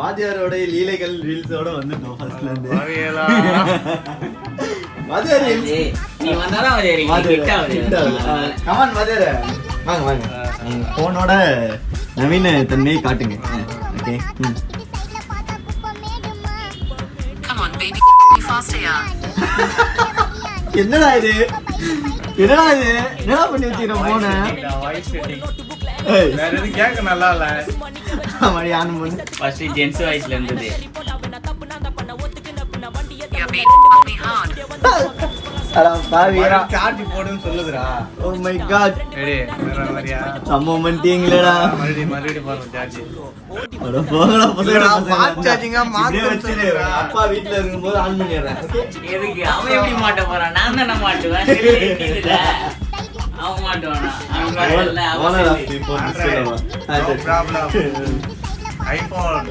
வாத்தியாரோட லீலைகள் ரீல்ஸோட வந்துட்டோம் ஃபர்ஸ்ட்ல இருந்து. வாத்தியார் நீ வந்தாதான் கமான் வாத்தியார் வாங்க வாங்க. போனோட நவீன தன்மையை காட்டுங்க. ஓகே என்னடா இது என்னடா பண்ணி வச்சுக்கிறோம் போன வேற எதுவும் கேட்க நல்லா இல்ல. மணி ஆன் பண்ணு. ஃபர்ஸ்ட் ஜென்ஸ் வாய்ஸ்ல இருந்தது. அடா பாவி சாட்டி போடுன்னு சொல்லுதுடா. ஓ மை காட் ரெடி வேற மாதிரியா சம்ம பண்ணிட்டீங்களேடா. மறுபடியும் போறோம் சார்ஜ். அட போங்கடா பசங்கடா. ஃபாஸ்ட் சார்ஜிங்கா மாத்து வச்சிரேடா. அப்பா வீட்ல இருக்கும்போது ஆன் பண்ணிடுறேன். எதுக்கு அவன் எப்படி மாட்ட போறான்? நான் தான மாட்டுவேன். அவன் மாட்டுவானா? அவன் வரல. Owner of the phone. No problem. IPhone